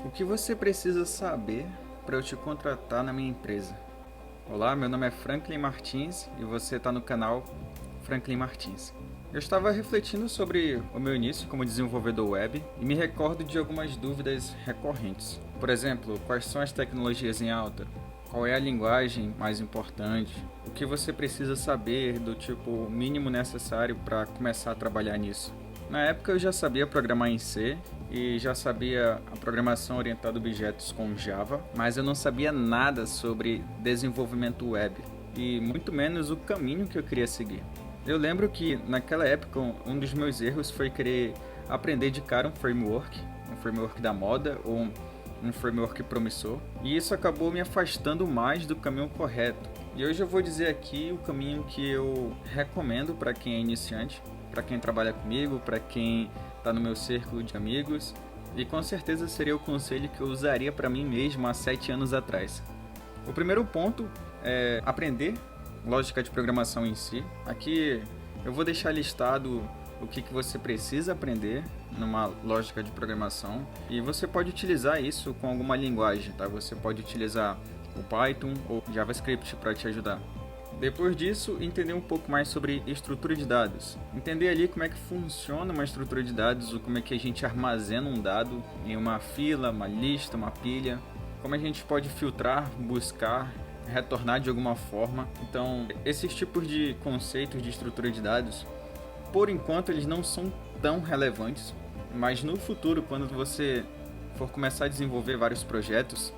O que você precisa saber para eu te contratar na minha empresa? Olá, meu nome é Franklin Martins e você está no canal Franklin Martins. Eu estava refletindo sobre o meu início como desenvolvedor web e me recordo de algumas dúvidas recorrentes. Por exemplo, quais são as tecnologias em alta? Qual é a linguagem mais importante? O que você precisa saber do tipo mínimo necessário para começar a trabalhar nisso? Na época eu já sabia programar em C e já sabia a programação orientada a objetos com Java, mas eu não sabia nada sobre desenvolvimento web e muito menos o caminho que eu queria seguir. Eu lembro que naquela época um dos meus erros foi querer aprender de cara um framework da moda ou um framework promissor, e isso acabou me afastando mais do caminho correto. E hoje eu vou dizer aqui o caminho que eu recomendo para quem é iniciante, para quem trabalha comigo, para quem está no meu círculo de amigos, e com certeza seria o conselho que eu usaria para mim mesmo há 7 anos atrás. O primeiro ponto é aprender lógica de programação em si. Aqui eu vou deixar listado o que você precisa aprender numa lógica de programação, e você pode utilizar isso com alguma linguagem, tá? Você pode utilizar o Python ou JavaScript para te ajudar. Depois disso, entender um pouco mais sobre estrutura de dados. Entender ali como é que funciona uma estrutura de dados, ou como é que a gente armazena um dado em uma fila, uma lista, uma pilha. Como a gente pode filtrar, buscar, retornar de alguma forma. Então, esses tipos de conceitos de estrutura de dados, por enquanto, eles não são tão relevantes, mas no futuro, quando você for começar a desenvolver vários projetos,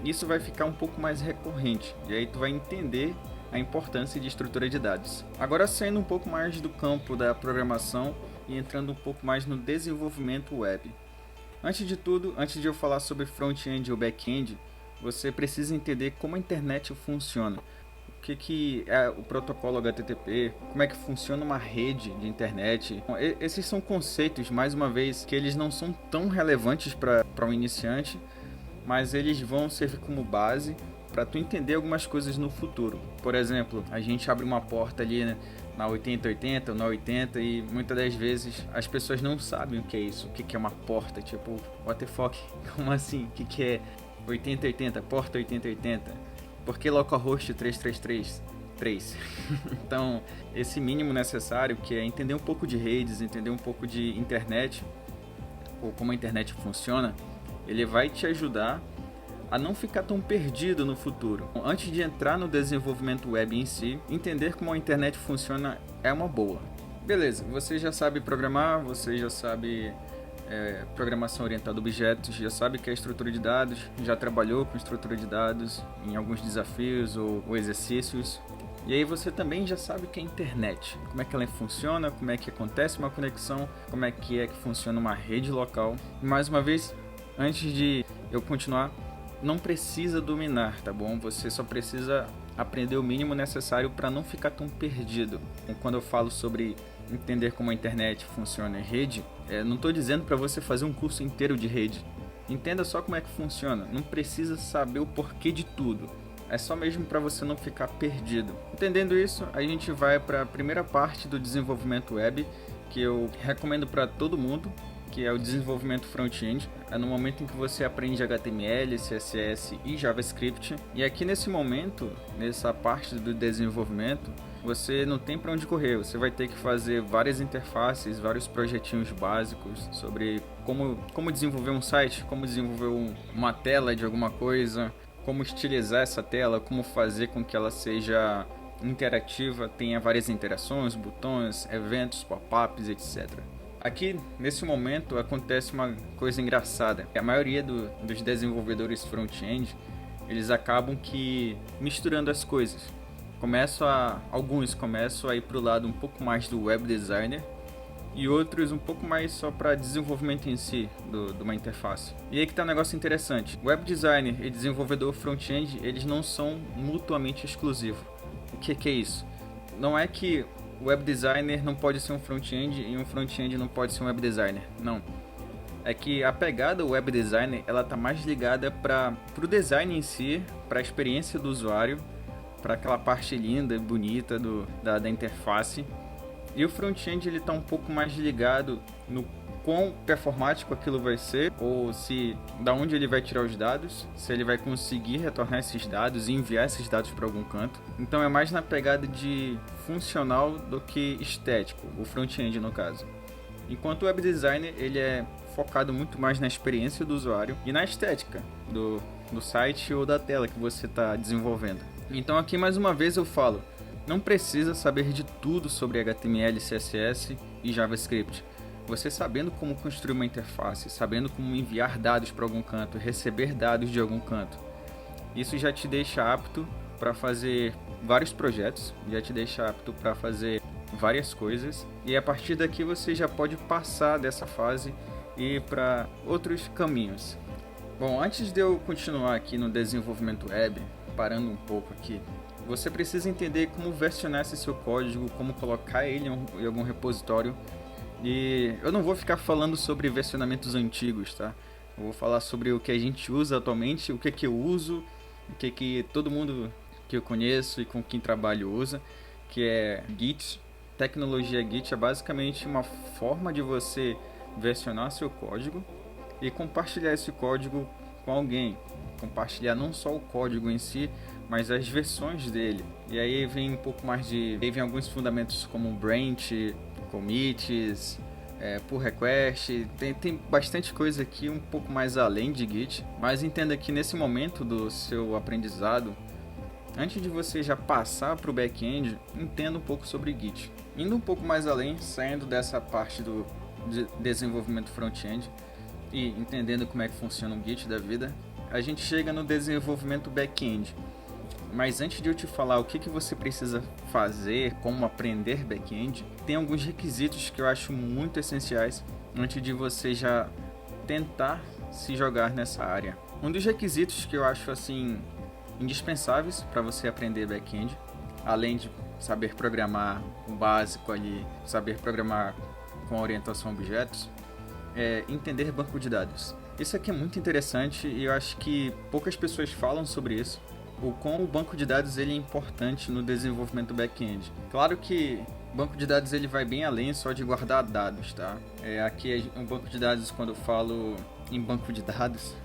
isso vai ficar um pouco mais recorrente, e aí tu vai entender a importância de estrutura de dados. Agora, saindo um pouco mais do campo da programação e entrando um pouco mais no desenvolvimento web. Antes de tudo, antes de eu falar sobre front-end ou back-end, você precisa entender como a internet funciona. O que é o protocolo HTTP, como é que funciona uma rede de internet. Bom, esses são conceitos, mais uma vez, que eles não são tão relevantes para um iniciante, mas eles vão servir como base para tu entender algumas coisas no futuro. Por exemplo, a gente abre uma porta ali, né, na 8080 ou na 80, e muitas das vezes as pessoas não sabem o que é isso, o que é uma porta, tipo, what the fuck, como assim, o que é 8080, porta 8080, por que localhost 3333? Então, esse mínimo necessário, que é entender um pouco de redes, entender um pouco de internet, ou como a internet funciona, ele vai te ajudar a não ficar tão perdido no futuro. Antes de entrar no desenvolvimento web em si, entender como a internet funciona é uma boa. Beleza, você já sabe programar, você já sabe programação orientada a objetos, já sabe que é estrutura de dados, já trabalhou com estrutura de dados em alguns desafios ou exercícios. E aí você também já sabe o que é internet, como é que ela funciona, como é que acontece uma conexão, como é que funciona uma rede local. E mais uma vez, antes de eu continuar, não precisa dominar, tá bom? Você só precisa aprender o mínimo necessário para não ficar tão perdido. Quando eu falo sobre entender como a internet funciona em rede, não estou dizendo para você fazer um curso inteiro de rede. Entenda só como é que funciona, não precisa saber o porquê de tudo. É só mesmo para você não ficar perdido. Entendendo isso, a gente vai para a primeira parte do desenvolvimento web, que eu recomendo para todo mundo, que é o desenvolvimento front-end. É no momento em que você aprende HTML, CSS e JavaScript. E aqui nesse momento, nessa parte do desenvolvimento, você não tem para onde correr. Você vai ter que fazer várias interfaces, vários projetinhos básicos sobre como desenvolver um site, como desenvolver uma tela de alguma coisa, como estilizar essa tela, como fazer com que ela seja interativa, tenha várias interações, botões, eventos, pop-ups, etc. Aqui, nesse momento, acontece uma coisa engraçada. A maioria dos desenvolvedores front-end, eles acabam misturando as coisas. Alguns começam a ir para o lado um pouco mais do web designer, e outros um pouco mais só para desenvolvimento em si, de uma interface. E aí que tá um negócio interessante. Web designer e desenvolvedor front-end, eles não são mutuamente exclusivos. O que é isso? Não é que o web designer não pode ser um front-end e um front-end não pode ser um web designer. Não. É que a pegada web designer, ela tá mais ligada para o design em si, para a experiência do usuário, para aquela parte linda e bonita da interface. E o front-end, ele tá um pouco mais ligado no quão performático aquilo vai ser, ou se da onde ele vai tirar os dados, se ele vai conseguir retornar esses dados e enviar esses dados para algum canto. Então é mais na pegada de funcional do que estético, o front-end no caso. Enquanto o web designer ele é focado muito mais na experiência do usuário e na estética do site ou da tela que você está desenvolvendo. Então aqui mais uma vez eu falo, não precisa saber de tudo sobre HTML, CSS e JavaScript. Você sabendo como construir uma interface, sabendo como enviar dados para algum canto, receber dados de algum canto, isso já te deixa apto para fazer vários projetos, já te deixa apto para fazer várias coisas, e a partir daqui você já pode passar dessa fase e ir para outros caminhos. Bom, antes de eu continuar aqui no desenvolvimento web, parando um pouco aqui, você precisa entender como versionar esse seu código, como colocar ele em algum repositório. E eu não vou ficar falando sobre versionamentos antigos, tá? Eu vou falar sobre o que a gente usa atualmente, o que eu uso, o que todo mundo que eu conheço e com quem trabalho usa, que é Git. Tecnologia Git é basicamente uma forma de você versionar seu código e compartilhar esse código com alguém. Compartilhar não só o código em si, mas as versões dele. E aí vem um pouco mais de... Aí vem alguns fundamentos como branch, commits, pull request, tem bastante coisa aqui um pouco mais além de Git, mas entenda que nesse momento do seu aprendizado, antes de você já passar para o back-end, entenda um pouco sobre Git. Indo um pouco mais além, saindo dessa parte do desenvolvimento front-end e entendendo como é que funciona o Git da vida, a gente chega no desenvolvimento back-end. Mas antes de eu te falar o que você precisa fazer, como aprender back-end, tem alguns requisitos que eu acho muito essenciais antes de você já tentar se jogar nessa área. Um dos requisitos que eu acho assim indispensáveis para você aprender back-end, além de saber programar o básico ali, saber programar com orientação a objetos, é entender banco de dados. Isso aqui é muito interessante e eu acho que poucas pessoas falam sobre isso. O como o banco de dados ele é importante no desenvolvimento back-end. Claro que o banco de dados ele vai bem além só de guardar dados, tá? Aqui um banco de dados, quando eu falo em banco de dados,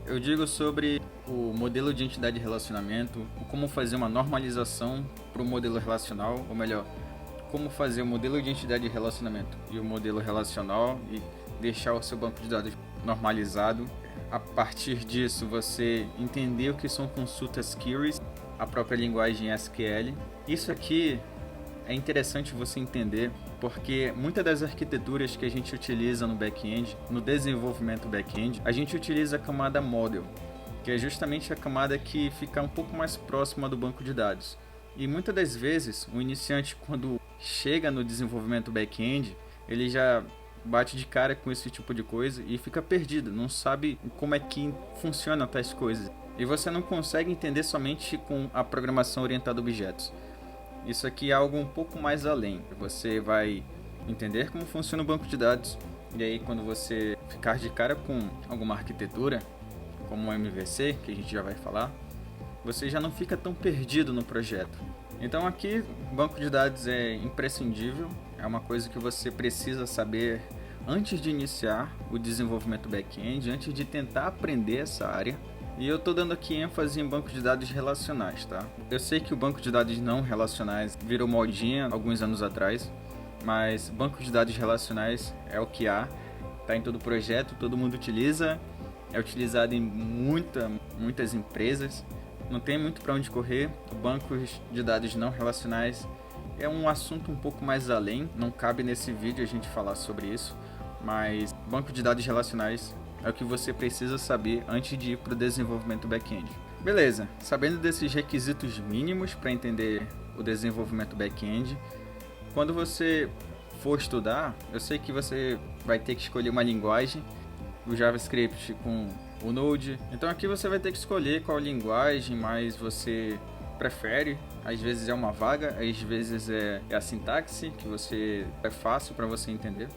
eu digo sobre o modelo de entidade de relacionamento, como fazer uma normalização para o modelo relacional, ou melhor, como fazer o modelo de entidade de relacionamento e o modelo relacional e deixar o seu banco de dados normalizado. A partir disso, você entender o que são consultas queries, a própria linguagem SQL. Isso aqui é interessante você entender, porque muitas das arquiteturas que a gente utiliza no back-end, no desenvolvimento back-end, a gente utiliza a camada model, que é justamente a camada que fica um pouco mais próxima do banco de dados. E muitas das vezes, o iniciante, quando chega no desenvolvimento back-end, ele já bate de cara com esse tipo de coisa e fica perdido, não sabe como é que funciona tais coisas. E você não consegue entender somente com a programação orientada a objetos. Isso aqui é algo um pouco mais além. Você vai entender como funciona o banco de dados, e aí quando você ficar de cara com alguma arquitetura, como o MVC, que a gente já vai falar, você já não fica tão perdido no projeto. Então aqui, o banco de dados é imprescindível, é uma coisa que você precisa saber antes de iniciar o desenvolvimento back-end, antes de tentar aprender essa área. E eu estou dando aqui ênfase em banco de dados relacionais, tá? Eu sei que o banco de dados não relacionais virou modinha alguns anos atrás, mas banco de dados relacionais é o que há, tá em todo projeto, todo mundo utiliza, é utilizado em muitas empresas. Não tem muito para onde correr. Bancos de dados não relacionais é um assunto um pouco mais além, não cabe nesse vídeo a gente falar sobre isso, mas banco de dados relacionais é o que você precisa saber antes de ir para o desenvolvimento back-end. Beleza, sabendo desses requisitos mínimos para entender o desenvolvimento back-end, quando você for estudar, eu sei que você vai ter que escolher uma linguagem, o JavaScript com o Node. Então aqui você vai ter que escolher qual linguagem mais você prefere. Às vezes é uma vaga, às vezes é a sintaxe, que é fácil para você entender.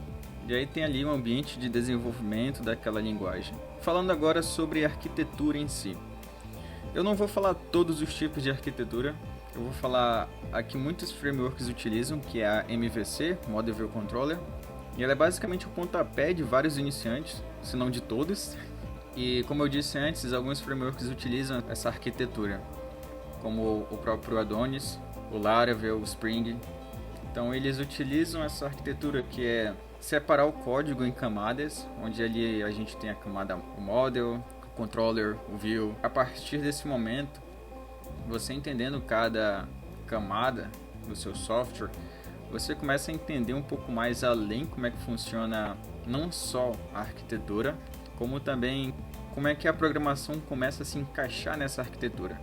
E aí tem ali um ambiente de desenvolvimento daquela linguagem. Falando agora sobre a arquitetura em si. Eu não vou falar todos os tipos de arquitetura. Eu vou falar aqui muitos frameworks utilizam, que é a MVC, Model View Controller, E ela é basicamente o pontapé de vários iniciantes, se não de todos. E como eu disse antes, alguns frameworks utilizam essa arquitetura, como o próprio Adonis, o Laravel, o Spring. Então eles utilizam essa arquitetura que é separar o código em camadas, onde ali a gente tem a camada o model, o controller, o view. A partir desse momento, você entendendo cada camada do seu software, você começa a entender um pouco mais além como é que funciona não só a arquitetura, como também como é que a programação começa a se encaixar nessa arquitetura.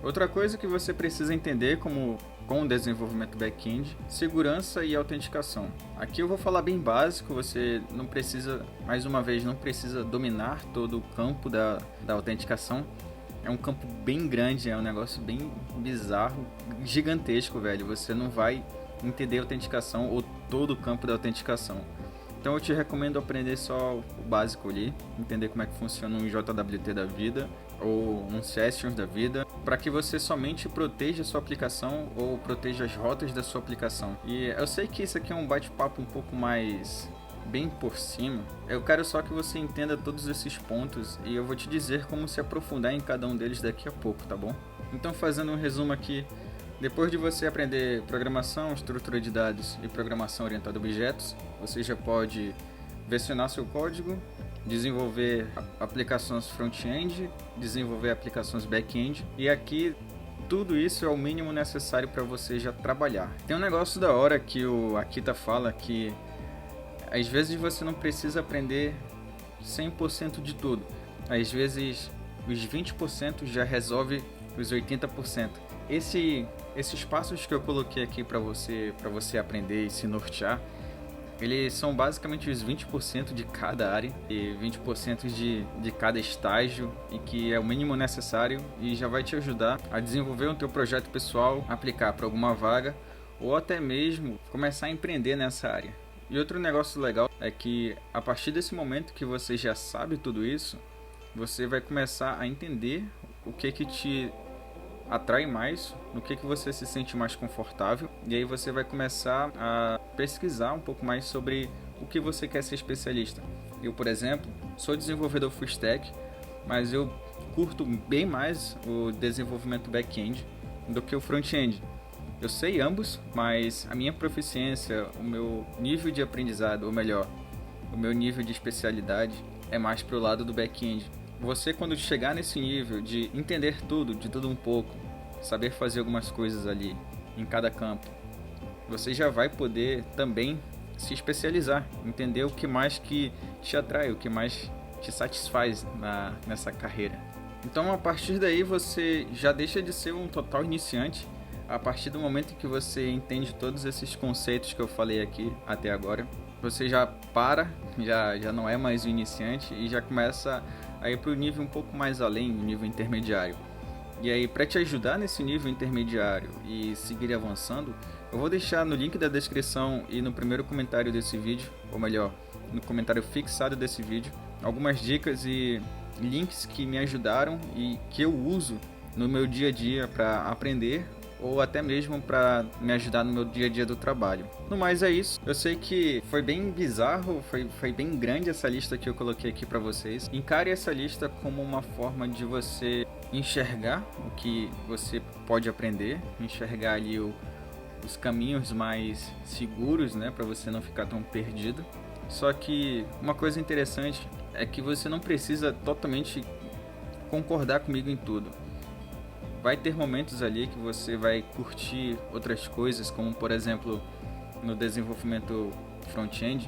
Outra coisa que você precisa entender com o desenvolvimento back-end, segurança e autenticação. Aqui eu vou falar bem básico, você não precisa, mais uma vez, não precisa dominar todo o campo da autenticação. É um campo bem grande, é um negócio bem bizarro, gigantesco, velho. Você não vai entender a autenticação ou todo o campo da autenticação. Então eu te recomendo aprender só o básico ali, entender como é que funciona um JWT da vida ou um Sessions da vida, para que você somente proteja a sua aplicação ou proteja as rotas da sua aplicação. E eu sei que isso aqui é um bate-papo um pouco mais bem por cima, eu quero só que você entenda todos esses pontos e eu vou te dizer como se aprofundar em cada um deles daqui a pouco, tá bom? Então, fazendo um resumo aqui, depois de você aprender programação, estrutura de dados e programação orientada a objetos, você já pode versionar seu código, desenvolver aplicações front-end, desenvolver aplicações back-end, e aqui tudo isso é o mínimo necessário para você já trabalhar. Tem um negócio da hora que o Akita fala que às vezes você não precisa aprender 100% de tudo. Às vezes os 20% já resolve os 80%. Esses passos que eu coloquei aqui para você aprender e se nortear, eles são basicamente os 20% de cada área e 20% de cada estágio, e que é o mínimo necessário e já vai te ajudar a desenvolver o teu projeto pessoal, aplicar para alguma vaga ou até mesmo começar a empreender nessa área. E outro negócio legal é que a partir desse momento que você já sabe tudo isso, você vai começar a entender o que te atrai mais, no que você se sente mais confortável, e aí você vai começar a pesquisar um pouco mais sobre o que você quer ser especialista. Eu, por exemplo, sou desenvolvedor full stack, mas eu curto bem mais o desenvolvimento back-end do que o front-end. Eu sei ambos, mas a minha proficiência, o meu nível de aprendizado, ou melhor, o meu nível de especialidade é mais pro lado do back-end. Você, quando chegar nesse nível de entender tudo, de tudo um pouco, saber fazer algumas coisas ali em cada campo, você já vai poder também se especializar, entender o que mais que te atrai, o que mais te satisfaz nessa carreira. Então, a partir daí, você já deixa de ser um total iniciante. A partir do momento que você entende todos esses conceitos que eu falei aqui até agora, você já já não é mais um iniciante e já começa a ir para o nível um pouco mais além, o nível intermediário. E aí, para te ajudar nesse nível intermediário e seguir avançando, eu vou deixar no link da descrição e no primeiro comentário desse vídeo, ou melhor, no comentário fixado desse vídeo, algumas dicas e links que me ajudaram e que eu uso no meu dia a dia para aprender, ou até mesmo para me ajudar no meu dia a dia do trabalho. No mais é isso. Eu sei que foi bem bizarro, foi bem grande essa lista que eu coloquei aqui para vocês. Encare essa lista como uma forma de você enxergar o que você pode aprender, enxergar ali os caminhos mais seguros, né, para você não ficar tão perdido. Só que uma coisa interessante é que você não precisa totalmente concordar comigo em tudo. Vai ter momentos ali que você vai curtir outras coisas, como por exemplo no desenvolvimento front-end.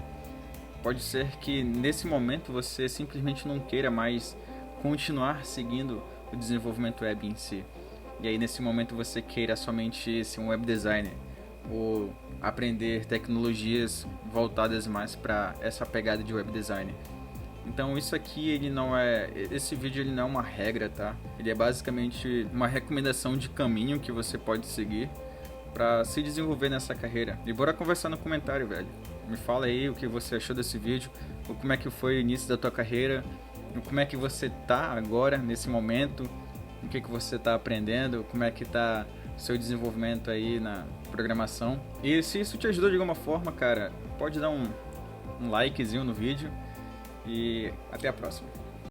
Pode ser que nesse momento você simplesmente não queira mais continuar seguindo o desenvolvimento web em si. E aí nesse momento você queira somente ser um web designer ou aprender tecnologias voltadas mais para essa pegada de web designer. Então isso aqui, esse vídeo ele não é uma regra, tá? Ele é basicamente uma recomendação de caminho que você pode seguir para se desenvolver nessa carreira. E bora conversar no comentário, velho. Me fala aí o que você achou desse vídeo, ou como é que foi o início da tua carreira, como é que você tá agora, nesse momento, o que você tá aprendendo, como é que tá o seu desenvolvimento aí na programação. E se isso te ajudou de alguma forma, cara, pode dar um um likezinho no vídeo e até a próxima.